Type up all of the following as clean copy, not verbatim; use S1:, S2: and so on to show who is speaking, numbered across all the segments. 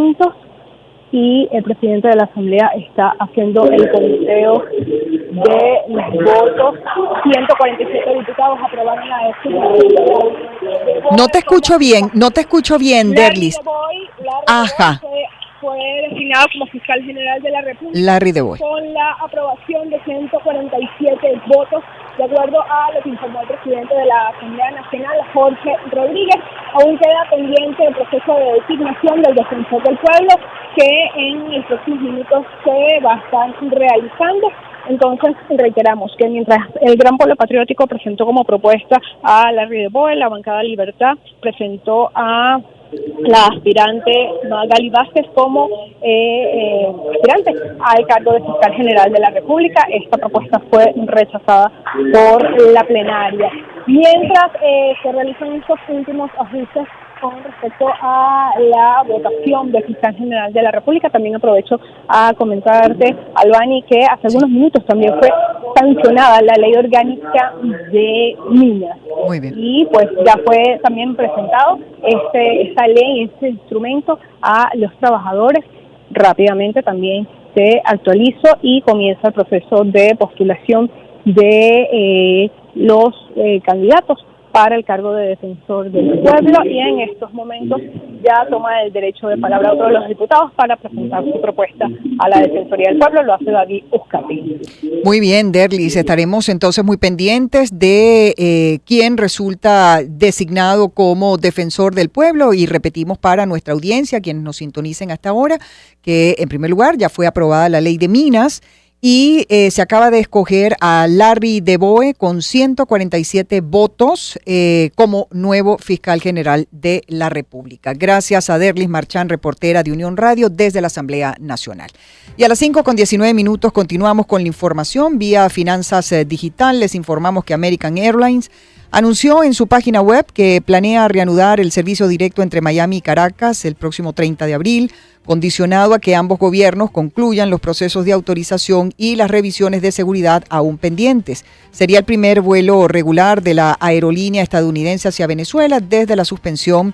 S1: momentos y el presidente de la Asamblea está haciendo el conteo de los votos. 147 diputados aprobaron la designación.
S2: No te escucho bien, Derlis. Ajá.
S1: Fue designado como fiscal general de la República
S2: Larry de Boy,
S1: con la aprobación de 147 votos, de acuerdo a lo que informó el presidente de la Asamblea Nacional, Jorge Rodríguez. Aún queda pendiente el proceso de designación del defensor del pueblo, que en los próximos minutos se va a estar realizando. Entonces, reiteramos que mientras el Gran Polo Patriótico presentó como propuesta a Larry de Boy, la bancada Libertad presentó a la aspirante Magali Vázquez como aspirante al cargo de fiscal general de la República. Esta propuesta fue rechazada por la plenaria. Mientras se realizan estos últimos ajustes con respecto a la votación del fiscal general de la República, también aprovecho a comentarte, Albany, que hace algunos minutos también fue sancionada la ley orgánica de minas.
S2: Muy bien.
S1: Y pues ya fue también presentado esta ley, este instrumento a los trabajadores. Rápidamente también se actualizó y comienza el proceso de postulación de los candidatos para el cargo de defensor del pueblo, y en estos momentos ya toma el derecho de palabra otro de los diputados para presentar su propuesta a la Defensoría del Pueblo. Lo hace David Uzcategui.
S2: Muy bien, Derlis, estaremos entonces muy pendientes de quién resulta designado como defensor del pueblo, y repetimos para nuestra audiencia, quienes nos sintonicen hasta ahora, que en primer lugar ya fue aprobada la ley de minas, y se acaba de escoger a Larry de Boe con 147 votos como nuevo fiscal general de la República. Gracias a Derlis Marchán, reportera de Unión Radio desde la Asamblea Nacional. Y a las 5:19 continuamos con la información vía Finanzas Digital. Les informamos que American Airlines anunció en su página web que planea reanudar el servicio directo entre Miami y Caracas el próximo 30 de abril, condicionado a que ambos gobiernos concluyan los procesos de autorización y las revisiones de seguridad aún pendientes. Sería el primer vuelo regular de la aerolínea estadounidense hacia Venezuela desde la suspensión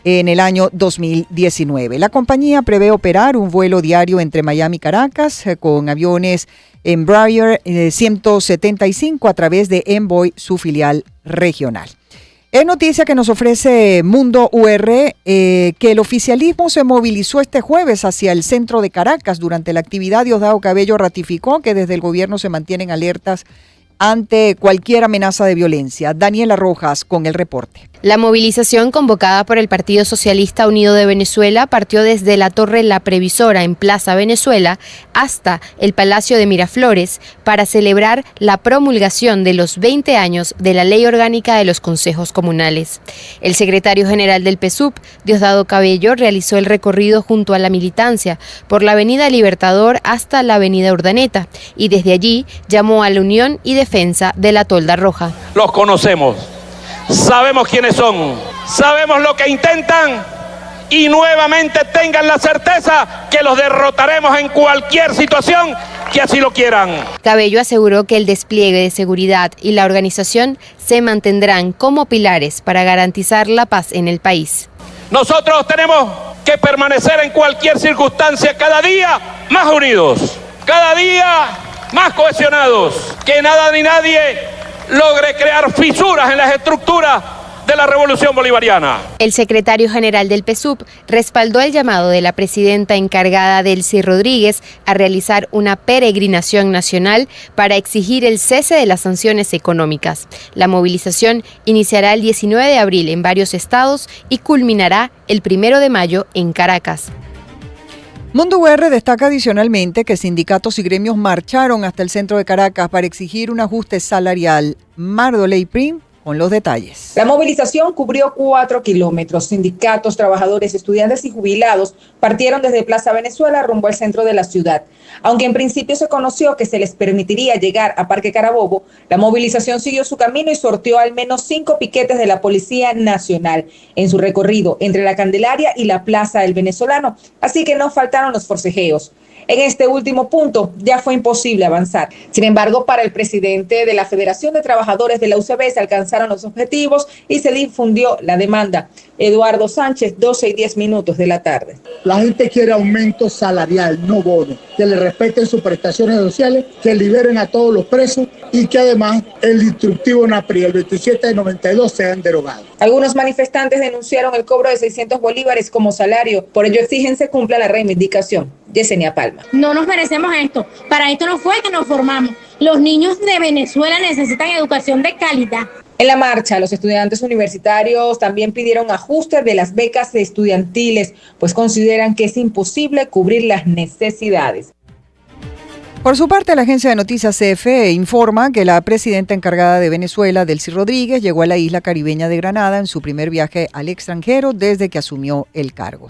S2: en el año 2019. La compañía prevé operar un vuelo diario entre Miami y Caracas con aviones Embraer 175 a través de Envoy, su filial regional. Es noticia que nos ofrece Mundo UR que el oficialismo se movilizó este jueves hacia el centro de Caracas. Durante la actividad, Diosdado Cabello ratificó que desde el gobierno se mantienen alertas ante cualquier amenaza de violencia. Daniela Rojas con el reporte.
S3: La movilización convocada por el Partido Socialista Unido de Venezuela partió desde la Torre La Previsora en Plaza Venezuela hasta el Palacio de Miraflores para celebrar la promulgación de los 20 años de la Ley Orgánica de los Consejos Comunales. El secretario general del PSUV, Diosdado Cabello, realizó el recorrido junto a la militancia por la Avenida Libertador hasta la Avenida Urdaneta y desde allí llamó a la unión y defensa de la Tolda Roja.
S4: Los conocemos. Sabemos quiénes son, sabemos lo que intentan y nuevamente tengan la certeza que los derrotaremos en cualquier situación que así lo quieran.
S3: Cabello aseguró que el despliegue de seguridad y la organización se mantendrán como pilares para garantizar la paz en el país.
S4: Nosotros tenemos que permanecer en cualquier circunstancia cada día más unidos, cada día más cohesionados, que nada ni nadie logre crear fisuras en las estructuras de la revolución bolivariana.
S3: El secretario general del PSUV respaldó el llamado de la presidenta encargada, Delcy Rodríguez, a realizar una peregrinación nacional para exigir el cese de las sanciones económicas. La movilización iniciará el 19 de abril en varios estados y culminará el 1 de mayo en Caracas.
S2: Mundo UR destaca adicionalmente que sindicatos y gremios marcharon hasta el centro de Caracas para exigir un ajuste salarial. Mardoley Prim con los detalles.
S5: La movilización cubrió 4 kilómetros. Sindicatos, trabajadores, estudiantes y jubilados partieron desde Plaza Venezuela rumbo al centro de la ciudad. Aunque en principio se conoció que se les permitiría llegar a Parque Carabobo, la movilización siguió su camino y sorteó al menos 5 piquetes de la Policía Nacional en su recorrido entre la Candelaria y la Plaza del Venezolano. Así que no faltaron los forcejeos. En este último punto ya fue imposible avanzar. Sin embargo, para el presidente de la Federación de Trabajadores de la UCB se alcanzaron los objetivos y se difundió la demanda. Eduardo Sánchez, 12:10 de la tarde.
S6: La gente quiere aumento salarial, no bono, que le respeten sus prestaciones sociales, que liberen a todos los presos y que además el instructivo NAPRI, el 27 de 92, sean derogados.
S5: Algunos manifestantes denunciaron el cobro de 600 bolívares como salario, por ello exigen se cumpla la reivindicación. Yesenia Palma.
S7: No nos merecemos esto, para esto no fue que nos formamos. Los niños de Venezuela necesitan educación de calidad.
S5: En la marcha, los estudiantes universitarios también pidieron ajustes de las becas estudiantiles, pues consideran que es imposible cubrir las necesidades.
S2: Por su parte, la agencia de noticias CFE informa que la presidenta encargada de Venezuela, Delcy Rodríguez, llegó a la isla caribeña de Granada en su primer viaje al extranjero desde que asumió el cargo.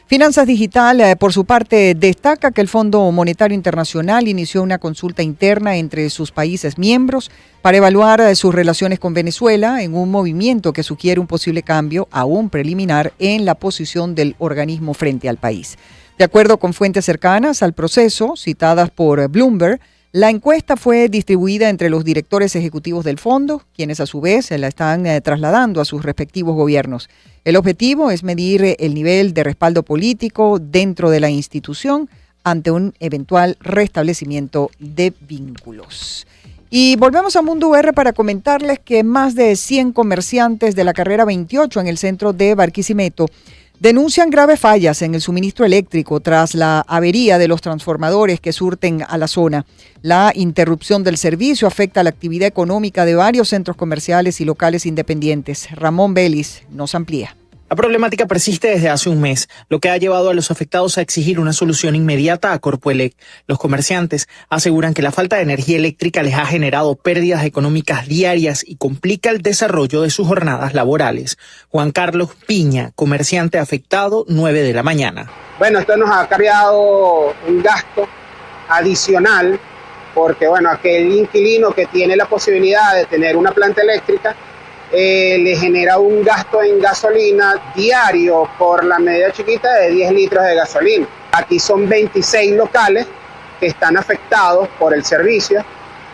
S2: Finanzas Digital, por su parte, destaca que el Fondo Monetario Internacional inició una consulta interna entre sus países miembros para evaluar sus relaciones con Venezuela en un movimiento que sugiere un posible cambio, aún preliminar, en la posición del organismo frente al país. De acuerdo con fuentes cercanas al proceso, citadas por Bloomberg, la encuesta fue distribuida entre los directores ejecutivos del fondo, quienes a su vez la están trasladando a sus respectivos gobiernos. El objetivo es medir el nivel de respaldo político dentro de la institución ante un eventual restablecimiento de vínculos. Y volvemos a Mundo UR para comentarles que más de 100 comerciantes de la carrera 28 en el centro de Barquisimeto denuncian graves fallas en el suministro eléctrico tras la avería de los transformadores que surten a la zona. La interrupción del servicio afecta la actividad económica de varios centros comerciales y locales independientes. Ramón Vélez nos amplía.
S8: La problemática persiste desde hace un mes, lo que ha llevado a los afectados a exigir una solución inmediata a Corpoelec. Los comerciantes aseguran que la falta de energía eléctrica les ha generado pérdidas económicas diarias y complica el desarrollo de sus jornadas laborales. Juan Carlos Piña, comerciante afectado, 9 de la mañana.
S9: Bueno, esto nos ha creado un gasto adicional porque, aquel inquilino que tiene la posibilidad de tener una planta eléctrica le genera un gasto en gasolina diario por la medida chiquita de 10 litros de gasolina. Aquí son 26 locales que están afectados por el servicio,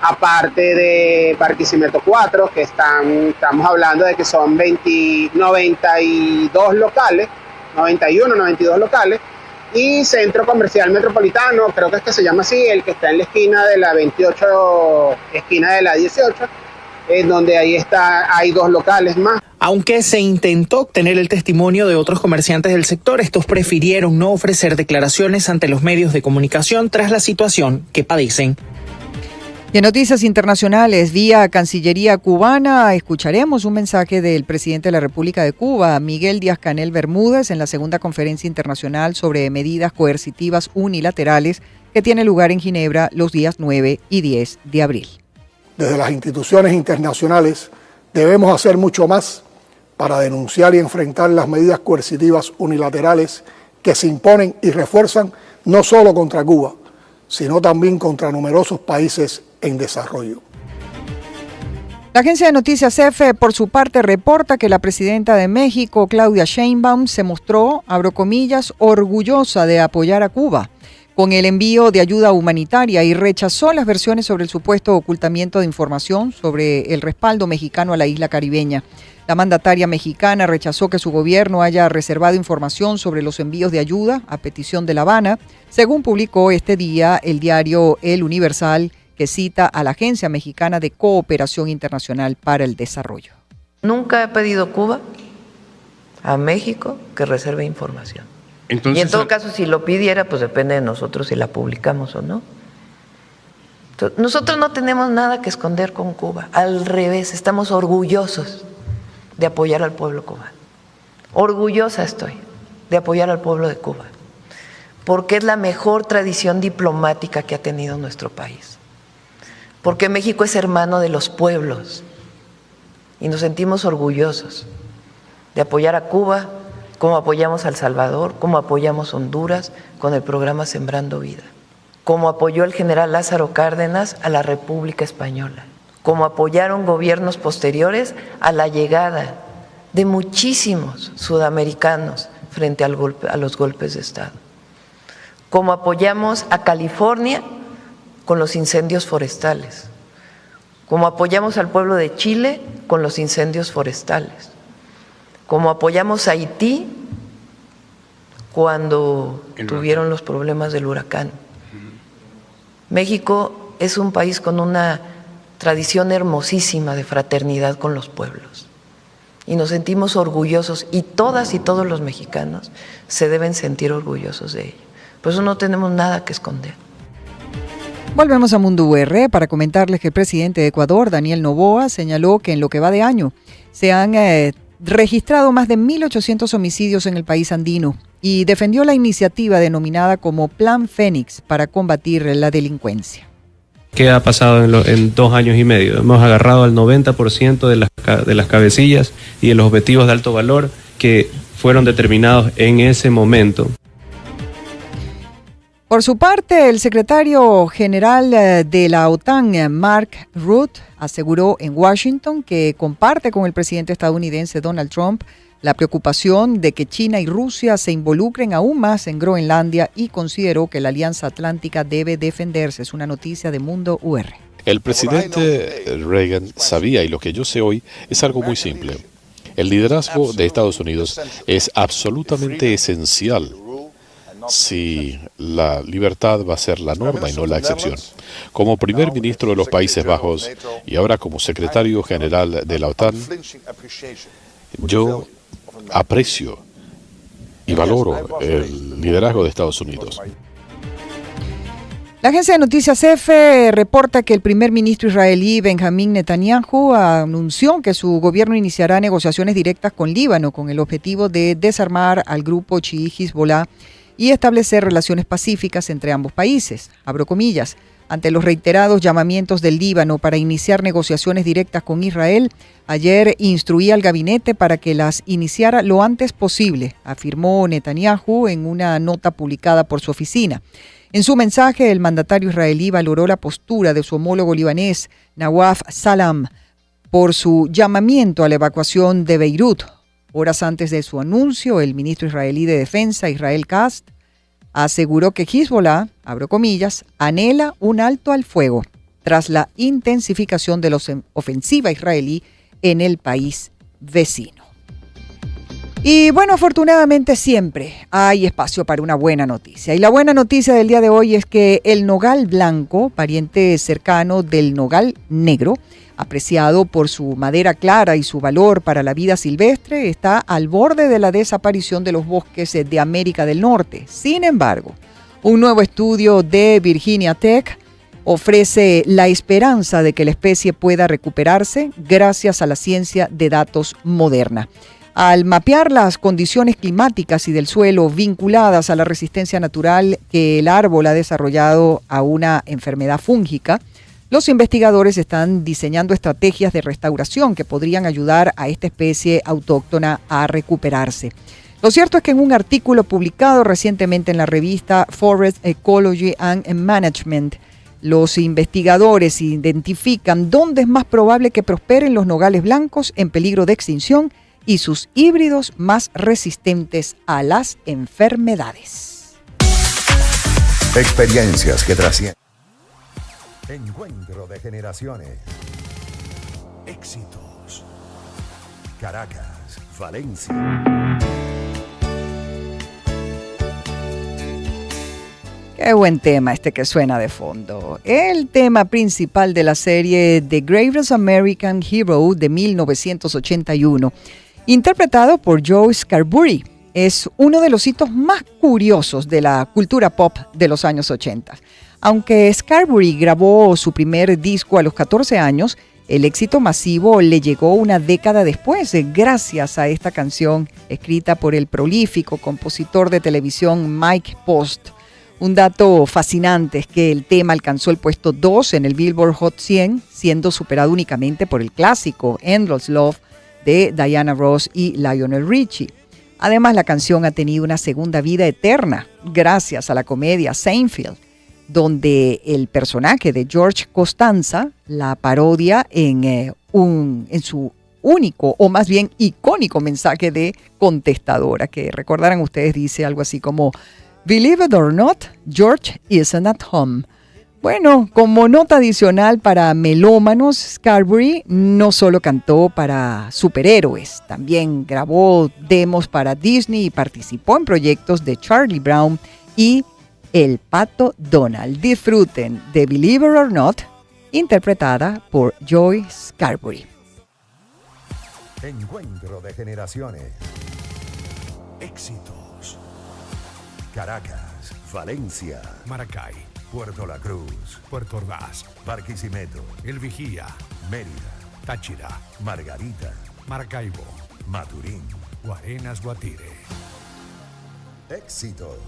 S9: aparte de Barquisimeto 4, que estamos hablando de que son 92 locales, 91, 92 locales, y Centro Comercial Metropolitano, creo que es que se llama así, el que está en la esquina de la 28, esquina de la 18, en donde hay 2 locales más.
S8: Aunque se intentó obtener el testimonio de otros comerciantes del sector, estos prefirieron no ofrecer declaraciones ante los medios de comunicación tras la situación que padecen.
S2: Y en noticias internacionales, vía Cancillería cubana, escucharemos un mensaje del presidente de la República de Cuba, Miguel Díaz-Canel Bermúdez, en la segunda conferencia internacional sobre medidas coercitivas unilaterales que tiene lugar en Ginebra los días 9 y 10 de abril.
S10: Desde las instituciones internacionales debemos hacer mucho más para denunciar y enfrentar las medidas coercitivas unilaterales que se imponen y refuerzan no solo contra Cuba, sino también contra numerosos países en desarrollo.
S2: La agencia de noticias EFE, por su parte, reporta que la presidenta de México, Claudia Sheinbaum, se mostró, abro comillas, orgullosa de apoyar a Cuba con el envío de ayuda humanitaria y rechazó las versiones sobre el supuesto ocultamiento de información sobre el respaldo mexicano a la isla caribeña. La mandataria mexicana rechazó que su gobierno haya reservado información sobre los envíos de ayuda a petición de La Habana, según publicó este día el diario El Universal, que cita a la Agencia Mexicana de Cooperación Internacional para el Desarrollo.
S11: Nunca ha pedido Cuba a México que reserve información. Entonces, y en todo caso, si lo pidiera, pues depende de nosotros si la publicamos o no. Entonces, nosotros no tenemos nada que esconder con Cuba. Al revés, estamos orgullosos de apoyar al pueblo cubano. Orgullosa estoy de apoyar al pueblo de Cuba, porque es la mejor tradición diplomática que ha tenido nuestro país. Porque México es hermano de los pueblos y nos sentimos orgullosos de apoyar a Cuba, como apoyamos a El Salvador, como apoyamos a Honduras con el programa Sembrando Vida, como apoyó el general Lázaro Cárdenas a la República Española, como apoyaron gobiernos posteriores a la llegada de muchísimos sudamericanos frente a los golpes de Estado, como apoyamos a California con los incendios forestales, como apoyamos al pueblo de Chile con los incendios forestales, como apoyamos a Haití cuando tuvieron los problemas del huracán. México es un país con una tradición hermosísima de fraternidad con los pueblos y nos sentimos orgullosos, y todas y todos los mexicanos se deben sentir orgullosos de ello. Por eso no tenemos nada que esconder.
S2: Volvemos a Mundo UR para comentarles que el presidente de Ecuador, Daniel Noboa, señaló que en lo que va de año se han registrado más de 1.800 homicidios en el país andino y defendió la iniciativa denominada como Plan Fénix para combatir la delincuencia.
S12: ¿Qué ha pasado en 2 años y medio? Hemos agarrado al 90% de las cabecillas y de los objetivos de alto valor que fueron determinados en ese momento.
S2: Por su parte, el secretario general de la OTAN, Mark Rutte, aseguró en Washington que comparte con el presidente estadounidense Donald Trump la preocupación de que China y Rusia se involucren aún más en Groenlandia y consideró que la Alianza Atlántica debe defenderse. Es una noticia de Mundo UR.
S13: El presidente Reagan sabía, y lo que yo sé hoy es algo muy simple. El liderazgo de Estados Unidos es absolutamente esencial si la libertad va a ser la norma y no la excepción. Como primer ministro de los Países Bajos y ahora como secretario general de la OTAN, yo aprecio y valoro el liderazgo de Estados Unidos.
S2: La agencia de noticias EFE reporta que el primer ministro israelí Benjamín Netanyahu anunció que su gobierno iniciará negociaciones directas con Líbano con el objetivo de desarmar al grupo chií Hezbollah y establecer relaciones pacíficas entre ambos países. Abro comillas. Ante los reiterados llamamientos del Líbano para iniciar negociaciones directas con Israel, ayer instruí al gabinete para que las iniciara lo antes posible, afirmó Netanyahu en una nota publicada por su oficina. En su mensaje, el mandatario israelí valoró la postura de su homólogo libanés, Nawaf Salam, por su llamamiento a la evacuación de Beirut. Horas antes de su anuncio, el ministro israelí de Defensa, Israel Katz, aseguró que Hezbollah, abro comillas, anhela un alto al fuego tras la intensificación de la ofensiva israelí en el país vecino. Y bueno, afortunadamente siempre hay espacio para una buena noticia. Y la buena noticia del día de hoy es que el nogal blanco, pariente cercano del nogal negro, apreciado por su madera clara y su valor para la vida silvestre, está al borde de la desaparición de los bosques de América del Norte. Sin embargo, un nuevo estudio de Virginia Tech ofrece la esperanza de que la especie pueda recuperarse gracias a la ciencia de datos moderna. Al mapear las condiciones climáticas y del suelo vinculadas a la resistencia natural que el árbol ha desarrollado a una enfermedad fúngica, los investigadores están diseñando estrategias de restauración que podrían ayudar a esta especie autóctona a recuperarse. Lo cierto es que en un artículo publicado recientemente en la revista Forest Ecology and Management, los investigadores identifican dónde es más probable que prosperen los nogales blancos en peligro de extinción y sus híbridos más resistentes a las enfermedades.
S14: Experiencias que trascienden. Encuentro de generaciones. Éxitos. Caracas, Valencia.
S2: Qué buen tema este que suena de fondo. El tema principal de la serie The Greatest American Hero de 1981, interpretado por Joe Scarborough, es uno de los hitos más curiosos de la cultura pop de los años 80. Aunque Scarborough grabó su primer disco a los 14 años, el éxito masivo le llegó una década después, gracias a esta canción escrita por el prolífico compositor de televisión Mike Post. Un dato fascinante es que el tema alcanzó el puesto 2 en el Billboard Hot 100, siendo superado únicamente por el clásico Endless Love de Diana Ross y Lionel Richie. Además, la canción ha tenido una segunda vida eterna gracias a la comedia Seinfeld, donde el personaje de George Costanza la parodia en su único, o más bien icónico mensaje de contestadora, que recordarán ustedes dice algo así como: Believe it or not, George isn't at home. Bueno, como nota adicional para melómanos, Scarberry no solo cantó para superhéroes, también grabó demos para Disney y participó en proyectos de Charlie Brown y El Pato Donald. Disfruten de Believe it or not, interpretada por Joy Scarberry.
S14: Encuentro de generaciones. Éxitos. Caracas, Valencia,
S15: Maracay,
S14: Puerto La Cruz,
S15: Puerto Ordaz,
S14: Barquisimeto,
S15: El Vigía,
S14: Mérida,
S15: Táchira,
S14: Margarita,
S15: Maracaibo,
S14: Maturín.
S15: Guarenas, Guatire.
S14: Éxitos.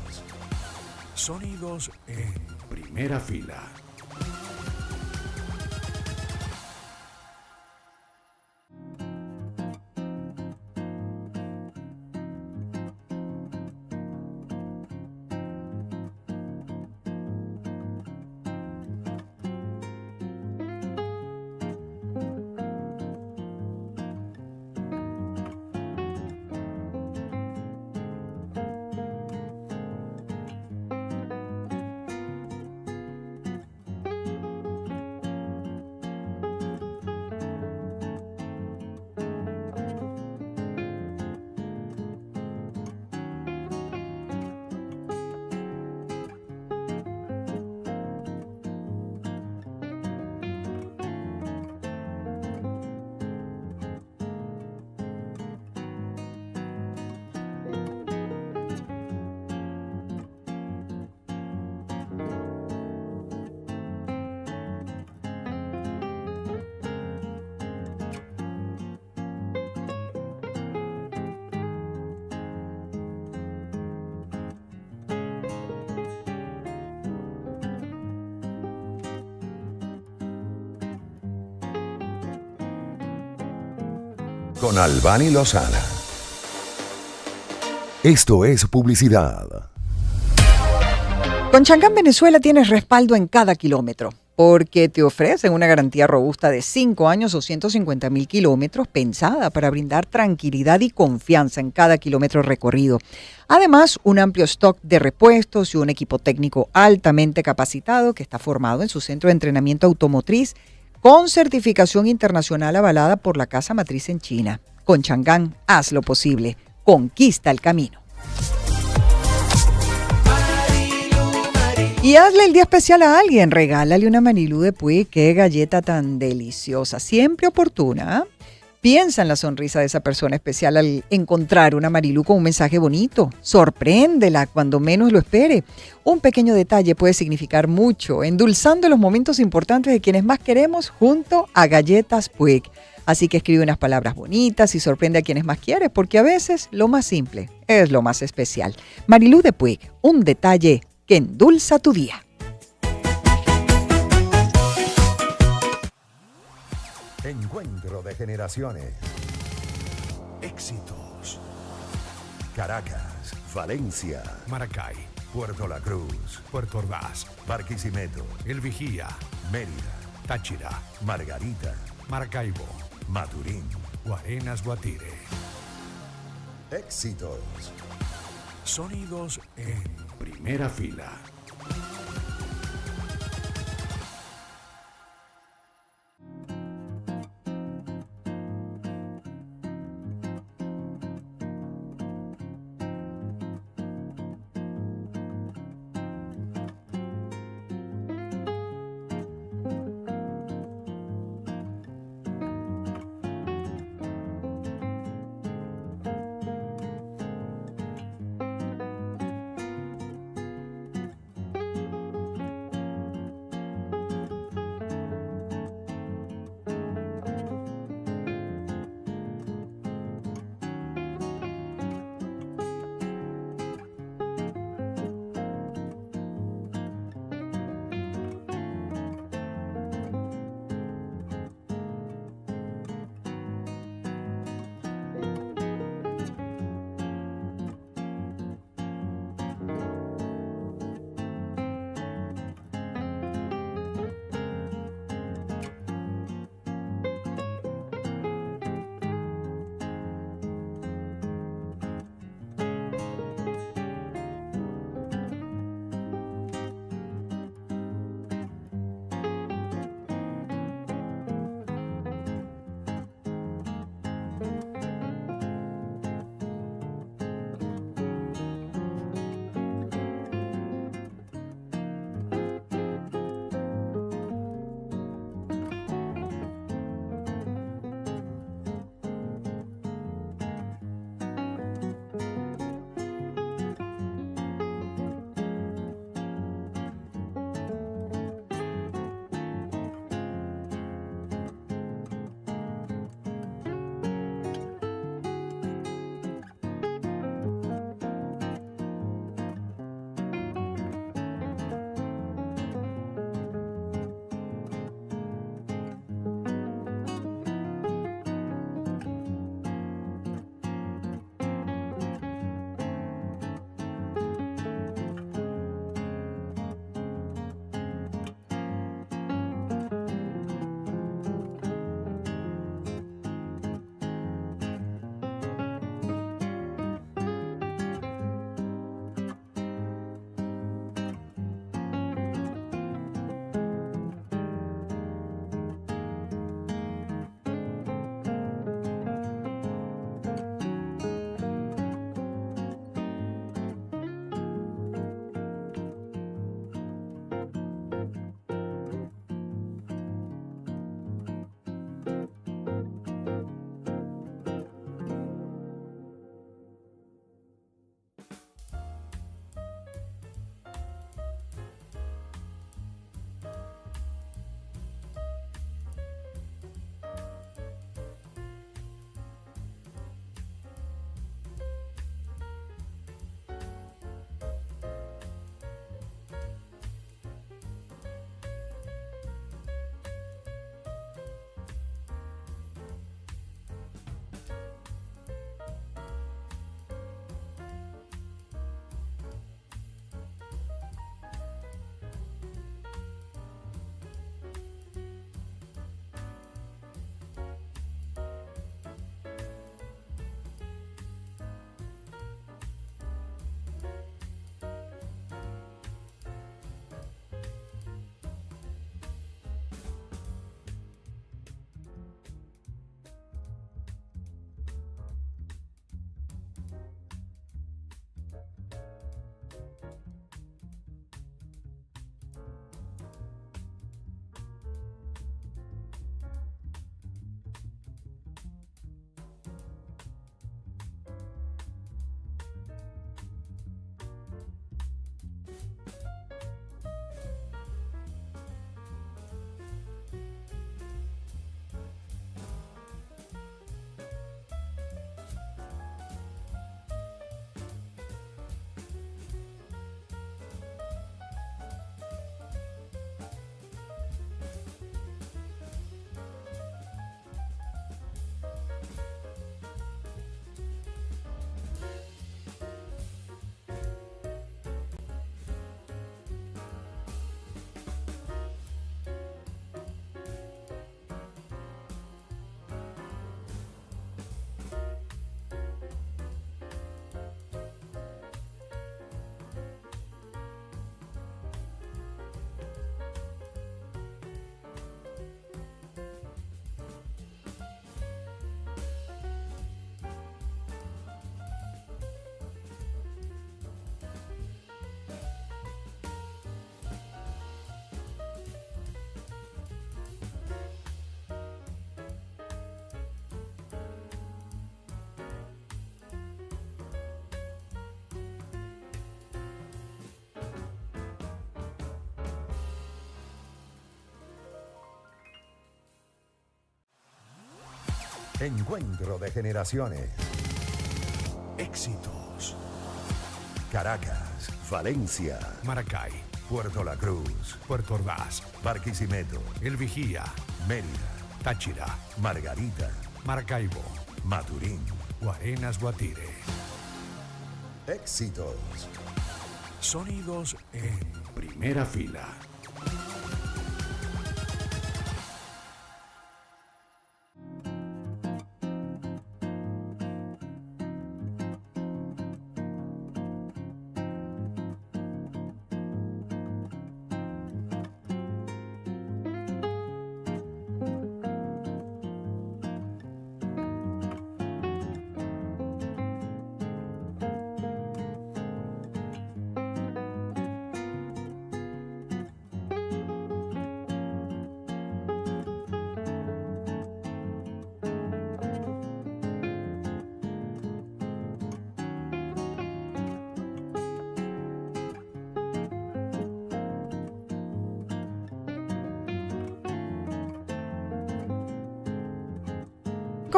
S15: Sonidos en primera fila.
S14: Con Albany Lozada. Esto es publicidad.
S2: Con Changán Venezuela tienes respaldo en cada kilómetro, porque te ofrecen una garantía robusta de 5 años o 150,000 kilómetros pensada para brindar tranquilidad y confianza en cada kilómetro recorrido. Además, un amplio stock de repuestos y un equipo técnico altamente capacitado que está formado en su centro de entrenamiento automotriz con certificación internacional avalada por la casa matriz en China. Con Changán, haz lo posible. Conquista el camino. Y hazle el día especial a alguien. Regálale una Marilú de Puig. Qué galleta tan deliciosa. Siempre oportuna. ¿Eh? Piensa en la sonrisa de esa persona especial al encontrar una Marilú con un mensaje bonito. Sorpréndela cuando menos lo espere. Un pequeño detalle puede significar mucho, endulzando los momentos importantes de quienes más queremos junto a Galletas Puig. Así que escribe unas palabras bonitas y sorprende a quienes más quieres, porque a veces lo más simple es lo más especial. Marilú de Puig, un detalle que endulza tu día.
S14: Encuentro de generaciones.
S15: Éxitos.
S14: Caracas, Valencia,
S15: Maracay,
S14: Puerto La Cruz,
S15: Puerto Ordaz,
S14: Barquisimeto,
S15: El Vigía,
S14: Mérida,
S15: Táchira,
S14: Margarita,
S15: Maracaibo,
S14: Maturín.
S15: Guarenas, Guatire.
S14: Éxitos.
S15: Sonidos en primera fila.
S14: Encuentro de generaciones. Éxitos. Caracas, Valencia, Maracay, Puerto La Cruz, Puerto Ordaz, Barquisimeto, El Vigía, Mérida, Táchira, Margarita, Maracaibo, Maturín, Guarenas, Guatire. Éxitos. Sonidos en primera fila.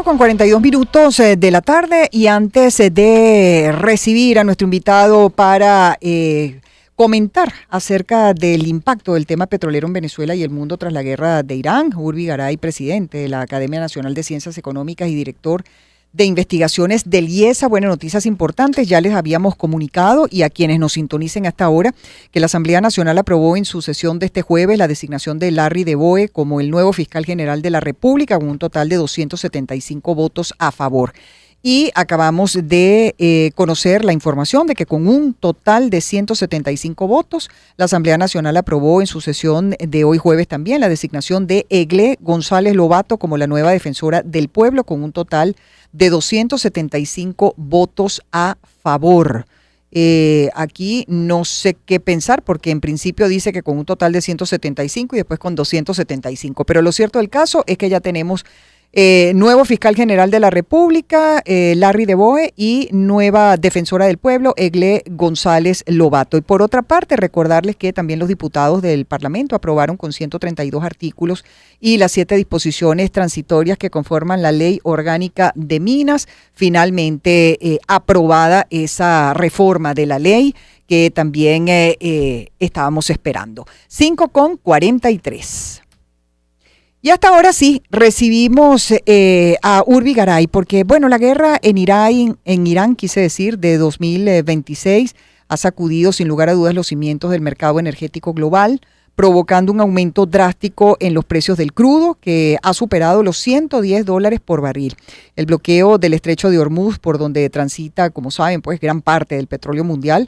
S2: Con 42 minutos de la tarde, y antes de recibir a nuestro invitado para comentar acerca del impacto del tema petrolero en Venezuela y el mundo tras la guerra de Irán, Urbi Garay, presidente de la Academia Nacional de Ciencias Económicas y director de investigaciones del IESA. Buenas noticias importantes, ya les habíamos comunicado, y a quienes nos sintonicen hasta ahora, que la Asamblea Nacional aprobó en su sesión de este jueves la designación de Larry de Boe como el nuevo fiscal general de la República, con un total de 275 votos a favor. Y acabamos de conocer la información de que con un total de 175 votos, la Asamblea Nacional aprobó en su sesión de hoy jueves también la designación de Egle González Lobato como la nueva defensora del pueblo, con un total de 275 votos a favor. Aquí no sé qué pensar, porque en principio dice que con un total de 175 y después con 275. Pero lo cierto del caso es que ya tenemos nuevo fiscal general de la República, Larry de Boe, y nueva defensora del pueblo, Egle González Lobato. Y por otra parte, recordarles que también los diputados del Parlamento aprobaron con 132 artículos y las 7 disposiciones transitorias que conforman la Ley Orgánica de Minas. Finalmente aprobada esa reforma de la ley que también estábamos esperando. 5:43. Y hasta ahora sí, recibimos a Urbi Garay, porque bueno, la guerra en Irán, quise decir, de 2026, ha sacudido sin lugar a dudas los cimientos del mercado energético global, provocando un aumento drástico en los precios del crudo, que ha superado los $110 por barril. El bloqueo del estrecho de Hormuz, por donde transita, como saben, pues gran parte del petróleo mundial,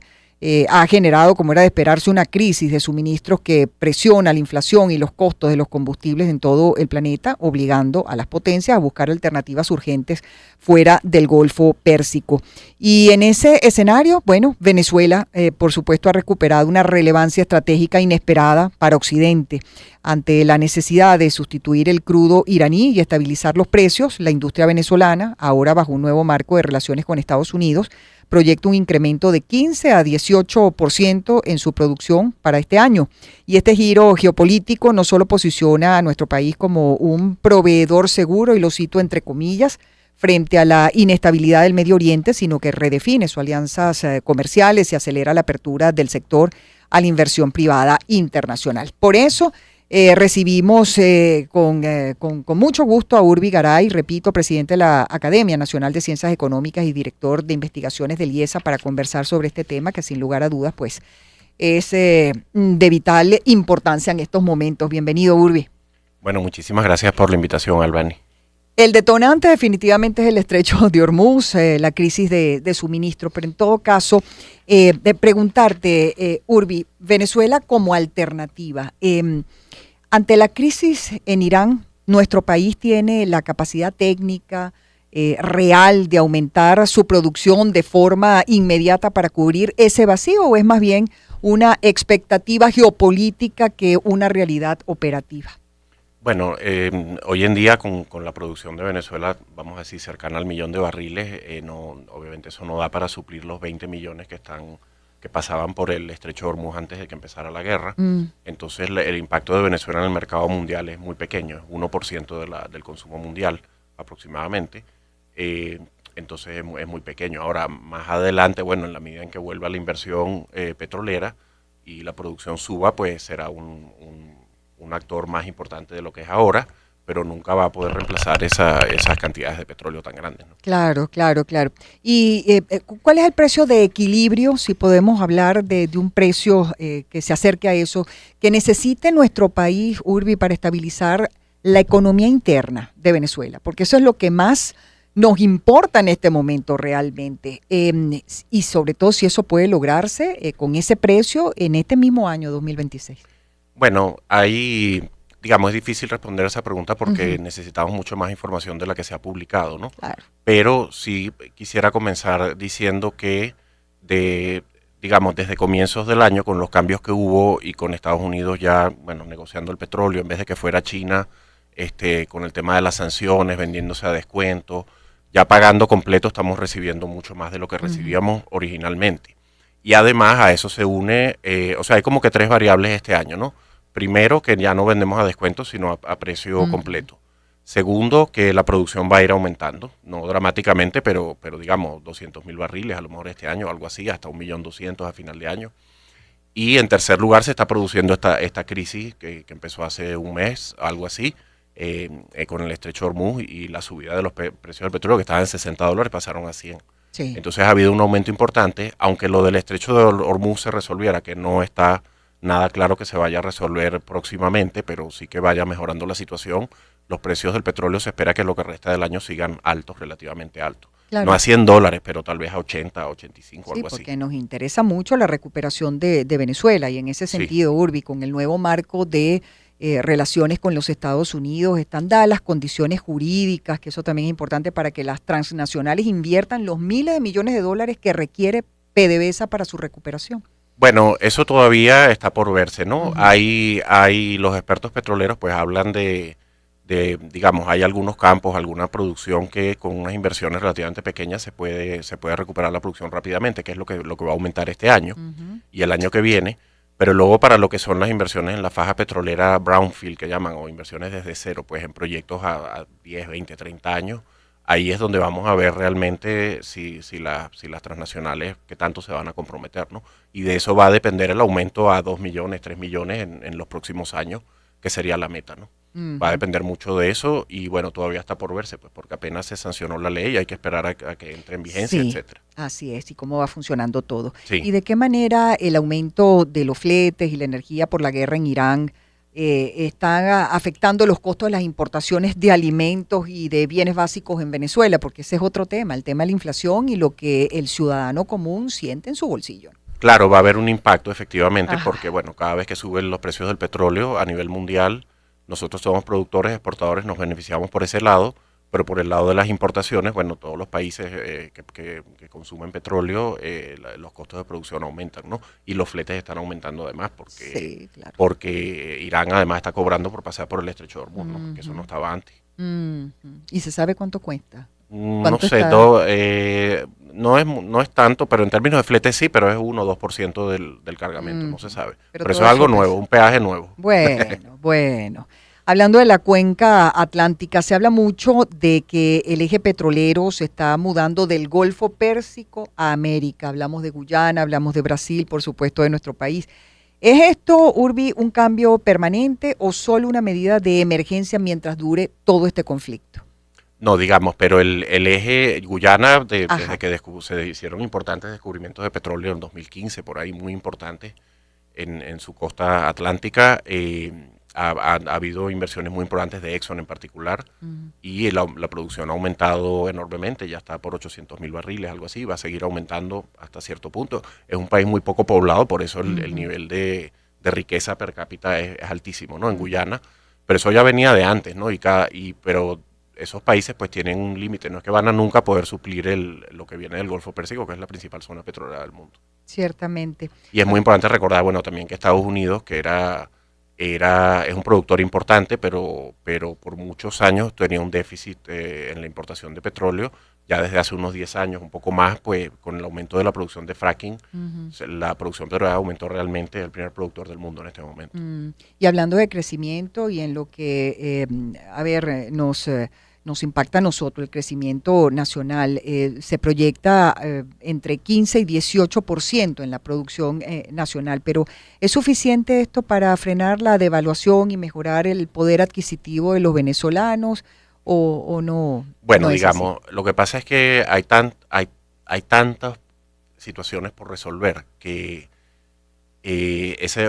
S2: ha generado, como era de esperarse, una crisis de suministros que presiona la inflación y los costos de los combustibles en todo el planeta, obligando a las potencias a buscar alternativas urgentes fuera del Golfo Pérsico. Y en ese escenario, bueno, Venezuela, por supuesto, ha recuperado una relevancia estratégica inesperada para Occidente. Ante la necesidad de sustituir el crudo iraní y estabilizar los precios, la industria venezolana, ahora bajo un nuevo marco de relaciones con Estados Unidos, proyecta un incremento de 15 a 18% en su producción para este año. Y este giro geopolítico no solo posiciona a nuestro país como un proveedor seguro, y lo cito entre comillas, frente a la inestabilidad del Medio Oriente, sino que redefine sus alianzas comerciales y acelera la apertura del sector a la inversión privada internacional. Por eso recibimos con mucho gusto a Urbi Garay, repito, presidente de la Academia Nacional de Ciencias Económicas y director de investigaciones del IESA, para conversar sobre este tema que sin lugar a dudas pues es de vital importancia en estos momentos. Bienvenido, Urbi.
S16: Bueno, muchísimas gracias por la invitación, Albany.
S2: El detonante definitivamente es el estrecho de Hormuz, la crisis de suministro, pero en todo caso, de preguntarte, Urbi, Venezuela como alternativa. Ante la crisis en Irán, ¿nuestro país tiene la capacidad técnica real de aumentar su producción de forma inmediata para cubrir ese vacío, o es más bien una expectativa geopolítica que una realidad operativa?
S16: Bueno, hoy en día con la producción de Venezuela, vamos a decir, cercana al 1.000.000 de barriles, obviamente eso no da para suplir los 20 millones que pasaban por el estrecho de Hormuz antes de que empezara la guerra. Entonces el impacto de Venezuela en el mercado mundial es muy pequeño, es 1% del consumo mundial, aproximadamente. Entonces es muy pequeño. Ahora, más adelante, bueno, en la medida en que vuelva la inversión petrolera y la producción suba, pues será un actor más importante de lo que es ahora, pero nunca va a poder reemplazar esas cantidades de petróleo tan grandes, ¿no?
S2: Claro. ¿Y cuál es el precio de equilibrio, si podemos hablar de un precio que se acerque a eso, que necesite nuestro país, Urbi, para estabilizar la economía interna de Venezuela? Porque eso es lo que más nos importa en este momento realmente, y sobre todo si eso puede lograrse con ese precio en este mismo año 2026.
S16: Bueno, ahí, digamos, es difícil responder a esa pregunta porque necesitamos mucho más información de la que se ha publicado, ¿no?
S2: Claro.
S16: Pero sí quisiera comenzar diciendo que digamos, desde comienzos del año, con los cambios que hubo y con Estados Unidos ya, bueno, negociando el petróleo, en vez de que fuera China, con el tema de las sanciones, vendiéndose a descuento, ya pagando completo, estamos recibiendo mucho más de lo que recibíamos originalmente. Y además a eso se une, o sea, hay como que 3 variables este año, ¿no? Primero, que ya no vendemos a descuento, sino a precio completo. Segundo, que la producción va a ir aumentando, no dramáticamente, pero digamos 200.000 barriles a lo mejor este año, algo así, hasta 1.200.000 a final de año. Y en tercer lugar, se está produciendo esta crisis que empezó hace un mes, algo así, con el estrecho de Hormuz y la subida de los precios del petróleo, que estaban en $60, pasaron a 100.
S2: Sí.
S16: Entonces ha habido un aumento importante, aunque lo del estrecho de Hormuz se resolviera, que no está nada claro que se vaya a resolver próximamente, pero sí que vaya mejorando la situación. Los precios del petróleo se espera que lo que resta del año sigan altos, relativamente altos.
S2: Claro.
S16: No a $100, pero tal vez a 80, a 85, algo así.
S2: Sí, porque nos interesa mucho la recuperación de Venezuela, y en ese sentido, Urbi, con el nuevo marco de relaciones con los Estados Unidos, están dadas las condiciones jurídicas, que eso también es importante para que las transnacionales inviertan los miles de millones de dólares que requiere PDVSA para su recuperación.
S16: Bueno, eso todavía está por verse, ¿no? Hay los expertos petroleros pues hablan de digamos, hay algunos campos, alguna producción que con unas inversiones relativamente pequeñas se puede recuperar la producción rápidamente, que es lo que va a aumentar este año y el año que viene. Pero luego para lo que son las inversiones en la faja petrolera brownfield, que llaman, o inversiones desde cero, pues en proyectos a 10, 20, 30 años, ahí es donde vamos a ver realmente si las transnacionales que tanto se van a comprometer, ¿no? Y de eso va a depender el aumento a 2 millones, 3 millones en los próximos años, que sería la meta, ¿no? Va a depender mucho de eso y bueno, todavía está por verse, pues porque apenas se sancionó la ley y hay que esperar a que entre en vigencia, etcétera.
S2: Así es, y cómo va funcionando todo.
S16: Sí.
S2: ¿Y de qué manera el aumento de los fletes y la energía por la guerra en Irán están afectando los costos de las importaciones de alimentos y de bienes básicos en Venezuela? Porque ese es otro tema, el tema de la inflación y lo que el ciudadano común siente en su bolsillo.
S16: Claro, va a haber un impacto efectivamente porque bueno, cada vez que suben los precios del petróleo a nivel mundial, nosotros somos productores, exportadores, nos beneficiamos por ese lado, pero por el lado de las importaciones, bueno, todos los países que consumen petróleo, los costos de producción aumentan, ¿no? Y los fletes están aumentando además porque Irán además está cobrando por pasar por el estrecho de Hormuz, ¿no? Que eso no estaba antes.
S2: ¿Y se sabe cuánto cuesta?
S16: No sé, no es tanto, pero en términos de flete sí, pero es 1 o 2% del cargamento, no se sabe. Pero eso es algo nuevo, un peaje nuevo.
S2: Bueno. Hablando de la cuenca atlántica, se habla mucho de que el eje petrolero se está mudando del Golfo Pérsico a América. Hablamos de Guyana, hablamos de Brasil, por supuesto, de nuestro país. ¿Es esto, Urbi, un cambio permanente o solo una medida de emergencia mientras dure todo este conflicto?
S16: No, digamos, pero el eje Guyana, desde que se hicieron importantes descubrimientos de petróleo en 2015, por ahí muy importantes en su costa atlántica, ha habido inversiones muy importantes de Exxon en particular y la producción ha aumentado enormemente, ya está por 800.000 barriles, algo así, va a seguir aumentando hasta cierto punto. Es un país muy poco poblado, por eso el nivel de riqueza per cápita es altísimo, ¿no? En Guyana, pero eso ya venía de antes, ¿no? Pero esos países pues tienen un límite, no es que van a nunca poder suplir lo que viene del Golfo Pérsico, que es la principal zona petrolera del mundo.
S2: Ciertamente.
S16: Y es muy importante recordar, bueno, también que Estados Unidos, que es un productor importante, pero por muchos años tenía un déficit en la importación de petróleo. Ya desde hace unos 10 años, un poco más, pues con el aumento de la producción de fracking, la producción petrolera aumentó realmente, el primer productor del mundo en este momento.
S2: Y hablando de crecimiento y en lo que, nos impacta a nosotros, el crecimiento nacional. Se proyecta entre 15 y 18% en la producción nacional, pero ¿es suficiente esto para frenar la devaluación y mejorar el poder adquisitivo de los venezolanos o no?
S16: Bueno,
S2: no
S16: digamos, lo que pasa es que hay tantas situaciones por resolver que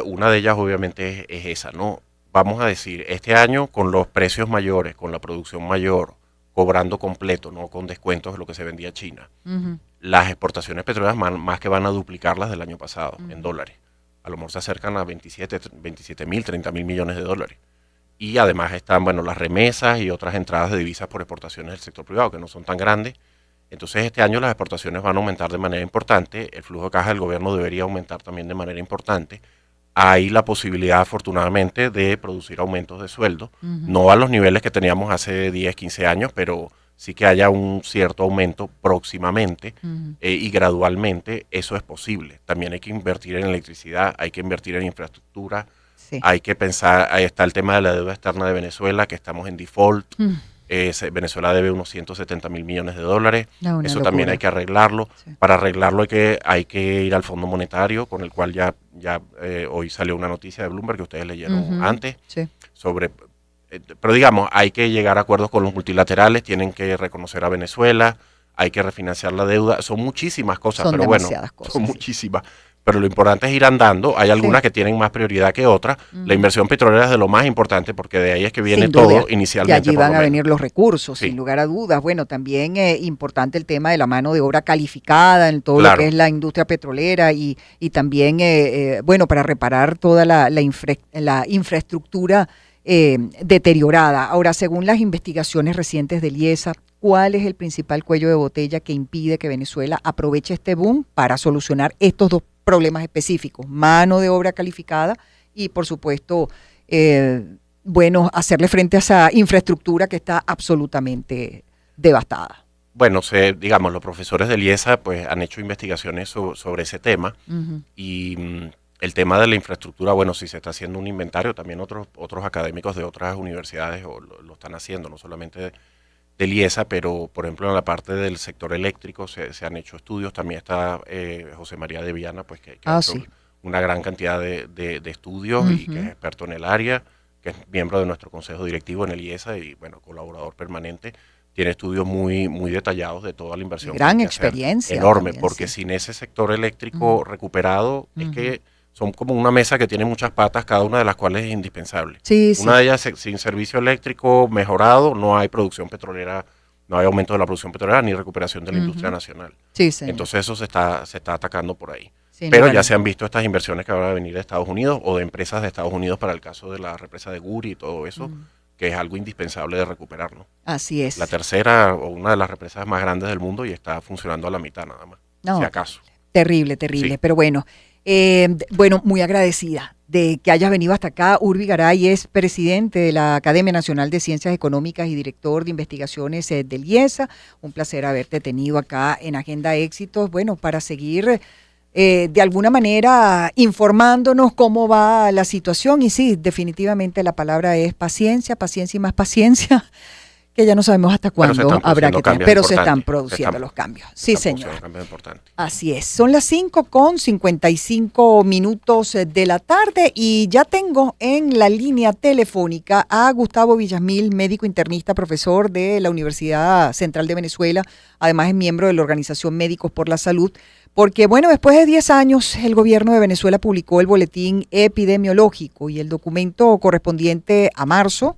S16: una de ellas obviamente es esa, ¿no? Vamos a decir, este año con los precios mayores, con la producción mayor, cobrando completo, no con descuentos de lo que se vendía a China, las exportaciones petroleras más que van a duplicar las del año pasado en dólares. A lo mejor se acercan a 27 mil, 30 mil millones de dólares. Y además están, bueno, las remesas y otras entradas de divisas por exportaciones del sector privado, que no son tan grandes. Entonces este año las exportaciones van a aumentar de manera importante, el flujo de caja del gobierno debería aumentar también de manera importante. Hay la posibilidad, afortunadamente, de producir aumentos de sueldo, no a los niveles que teníamos hace 10, 15 años, pero sí que haya un cierto aumento próximamente y gradualmente eso es posible. También hay que invertir en electricidad, hay que invertir en infraestructura, hay que pensar, ahí está el tema de la deuda externa de Venezuela, que estamos en default. Venezuela debe unos 170 mil millones de dólares, eso locura. También hay que arreglarlo. Para arreglarlo hay que ir al Fondo Monetario, con el cual ya hoy salió una noticia de Bloomberg que ustedes leyeron antes, sobre, pero digamos, hay que llegar a acuerdos con los multilaterales, tienen que reconocer a Venezuela, hay que refinanciar la deuda, son muchísimas cosas, pero bueno, son muchísimas. Pero lo importante es ir andando. Hay algunas que tienen más prioridad que otras. La inversión petrolera es de lo más importante porque de ahí es que viene todo inicialmente.
S2: Y allí van a venir los recursos, sin lugar a dudas. Bueno, también es importante el tema de la mano de obra calificada en todo lo que es la industria petrolera y también, bueno, para reparar toda la infraestructura deteriorada. Ahora, según las investigaciones recientes del IESA, ¿cuál es el principal cuello de botella que impide que Venezuela aproveche este boom para solucionar estos dos problemas específicos? Mano de obra calificada y, por supuesto, bueno, hacerle frente a esa infraestructura que está absolutamente devastada.
S16: Bueno, digamos, los profesores del IESA pues han hecho investigaciones sobre ese tema y el tema de la infraestructura, bueno, si se está haciendo un inventario, también otros académicos de otras universidades lo están haciendo, no solamente del IESA, pero por ejemplo en la parte del sector eléctrico se han hecho estudios, también está José María de Viana, pues que ha hecho una gran cantidad de estudios y que es experto en el área, que es miembro de nuestro consejo directivo en el IESA y bueno, colaborador permanente, tiene estudios muy, muy detallados de toda la inversión.
S2: Gran experiencia.
S16: Enorme, también, porque sin ese sector eléctrico recuperado es que son como una mesa que tiene muchas patas, cada una de las cuales es indispensable. Una de ellas, sin servicio eléctrico mejorado, no hay producción petrolera, no hay aumento de la producción petrolera ni recuperación de la industria nacional. Entonces eso se está atacando por ahí. Pero ya se han visto estas inversiones que van a venir de Estados Unidos o de empresas de Estados Unidos para el caso de la represa de Guri y todo eso, que es algo indispensable de recuperar, ¿no?
S2: Así es.
S16: La tercera o una de las represas más grandes del mundo y está funcionando a la mitad nada más, si acaso.
S2: Terrible, pero bueno. Bueno, muy agradecida de que hayas venido hasta acá. Urbi Garay es presidente de la Academia Nacional de Ciencias Económicas y director de investigaciones del IESA. Un placer haberte tenido acá en Agenda Éxitos, bueno, para seguir de alguna manera informándonos cómo va la situación. Y sí, definitivamente la palabra es paciencia, paciencia y más paciencia, que ya no sabemos hasta cuándo habrá que tener, pero se están produciendo los cambios. Sí, señor. Así es. Son las 5:55 de la tarde y ya tengo en la línea telefónica a Gustavo Villasmil, médico internista, profesor de la Universidad Central de Venezuela. Además es miembro de la Organización Médicos por la Salud. Porque, bueno, después de 10 años, el gobierno de Venezuela publicó el boletín epidemiológico y el documento correspondiente a marzo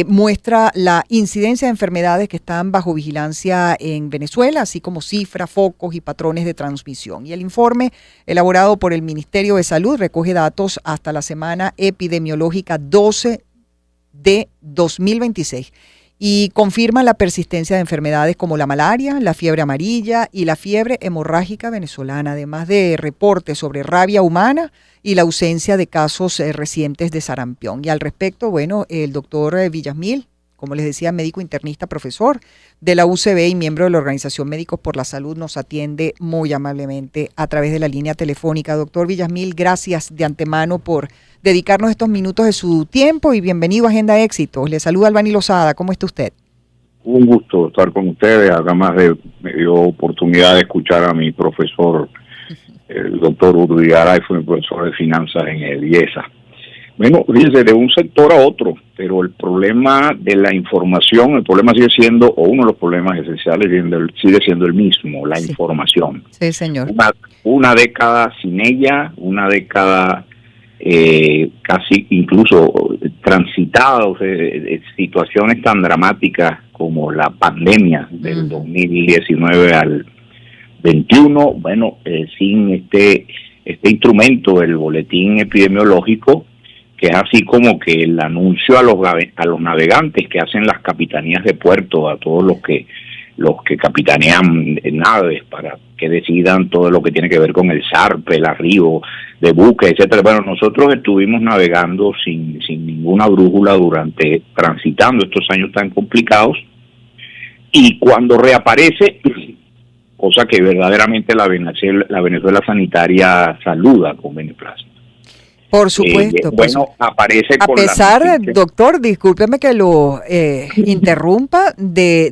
S2: muestra la incidencia de enfermedades que están bajo vigilancia en Venezuela, así como cifras, focos y patrones de transmisión. Y el informe elaborado por el Ministerio de Salud recoge datos hasta la semana epidemiológica 12 de 2026 y confirma la persistencia de enfermedades como la malaria, la fiebre amarilla y la fiebre hemorrágica venezolana, además de reportes sobre rabia humana y la ausencia de casos recientes de sarampión. Y al respecto, bueno, el doctor Villasmil, como les decía, médico internista, profesor de la UCB y miembro de la Organización Médicos por la Salud, nos atiende muy amablemente a través de la línea telefónica. Doctor Villasmil, gracias de antemano por dedicarnos estos minutos de su tiempo y bienvenido a Agenda Éxitos. Le saluda Albany Lozada. ¿Cómo está usted?
S17: Un gusto estar con ustedes, además me dio oportunidad de escuchar a mi profesor, el doctor Urdigaray, fue mi profesor de finanzas en el IESA. Bueno, fíjense, de un sector a otro, pero el problema de la información, el problema sigue siendo, o uno de los problemas esenciales sigue siendo el mismo, la información.
S2: Sí, señor.
S17: Una década sin ella, una década casi incluso transitada, situaciones tan dramáticas como la pandemia del 2019 al 21, bueno, sin este instrumento, el boletín epidemiológico, que es así como que el anuncio a los navegantes que hacen las capitanías de puerto, a todos los que capitanean naves para que decidan todo lo que tiene que ver con el zarpe, el arribo de buques, etcétera. Bueno, nosotros estuvimos navegando sin ninguna brújula transitando estos años tan complicados, y cuando reaparece, cosa que verdaderamente la Venezuela sanitaria saluda con beneplácito.
S2: Por supuesto.
S17: Bueno, aparece
S2: a
S17: con
S2: pesar, doctor, discúlpeme que lo interrumpa, de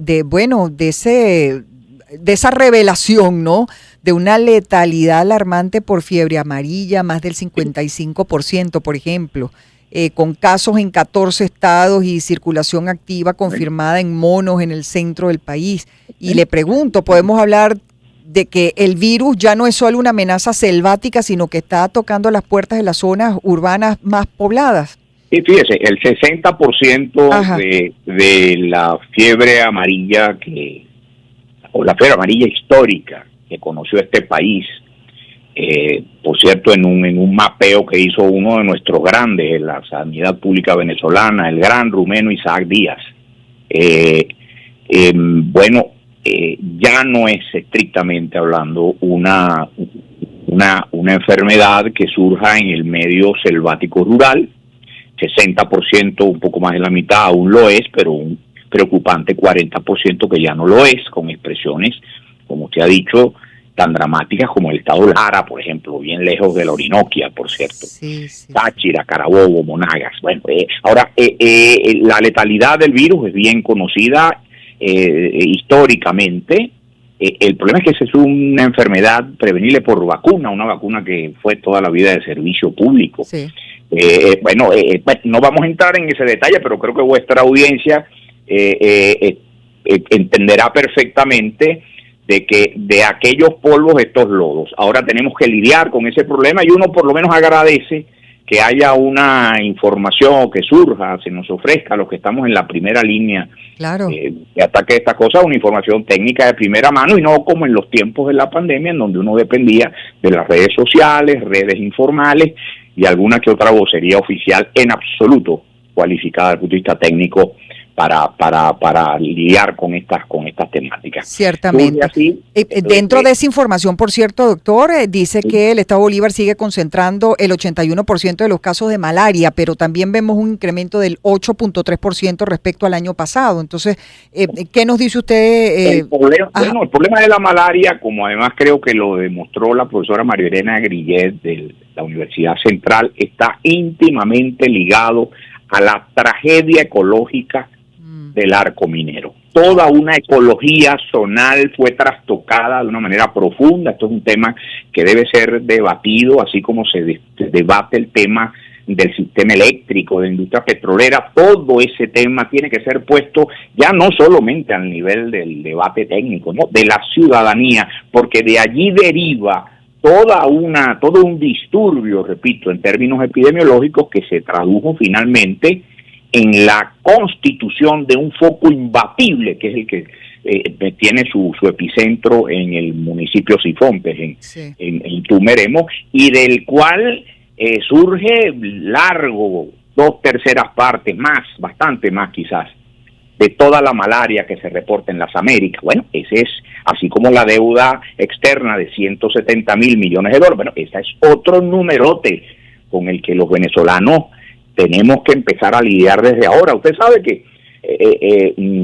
S2: esa revelación, ¿no? De una letalidad alarmante por fiebre amarilla, más del 55%, por ejemplo, con casos en 14 estados y circulación activa confirmada en monos en el centro del país. Y le pregunto, ¿podemos hablar de que el virus ya no es solo una amenaza selvática, sino que está tocando las puertas de las zonas urbanas más pobladas?
S17: Sí, fíjese, el 60% de la fiebre amarilla o la fiebre amarilla histórica que conoció este país, por cierto, en un mapeo que hizo uno de nuestros grandes de la sanidad pública venezolana, el gran rumeno Isaac Díaz, ya no es estrictamente hablando una enfermedad que surja en el medio selvático rural. 60%, un poco más de la mitad aún lo es, pero un preocupante 40% que ya no lo es, con expresiones, como usted ha dicho, tan dramáticas como el estado Lara, por ejemplo, bien lejos de la Orinoquia, por cierto. Táchira, Carabobo, Monagas. Bueno, ahora, la letalidad del virus es bien conocida históricamente. El problema es que esa es una enfermedad prevenible por vacuna, una vacuna que fue toda la vida de servicio público. No vamos a entrar en ese detalle, pero creo que vuestra audiencia entenderá perfectamente de que de aquellos polvos estos lodos. Ahora tenemos que lidiar con ese problema, y uno por lo menos agradece que haya una información que surja, se nos ofrezca a los que estamos en la primera línea de ataque a estas cosas, una información técnica de primera mano, y no como en los tiempos de la pandemia, en donde uno dependía de las redes sociales, redes informales y alguna que otra vocería oficial en absoluto cualificada desde el punto de vista técnico para lidiar con estas temáticas.
S2: Ciertamente. Dentro de esa información, por cierto, doctor, dice que el Estado Bolívar sigue concentrando el 81% de los casos de malaria, pero también vemos un incremento del 8.3% respecto al año pasado. Entonces, ¿qué nos dice usted?
S17: El problema de la malaria, como además creo que lo demostró la profesora María Elena Grillet de la Universidad Central, está íntimamente ligado a la tragedia ecológica del arco minero. Toda una ecología zonal fue trastocada de una manera profunda. Esto es un tema que debe ser debatido, así como se debate el tema del sistema eléctrico, de la industria petrolera. Todo ese tema tiene que ser puesto ya no solamente al nivel del debate técnico, ¿no?, de la ciudadanía, porque de allí deriva todo un disturbio, repito, en términos epidemiológicos, que se tradujo finalmente en la constitución de un foco imbatible, que es el que tiene su epicentro en el municipio Sifontes, en Tumeremo, y del cual surge largo, 2/3 partes más, bastante más quizás, de toda la malaria que se reporta en las Américas. Bueno, ese es, así como la deuda externa de 170.000 millones de dólares, bueno, ese es otro numerote con el que los venezolanos tenemos que empezar a lidiar desde ahora. Usted sabe que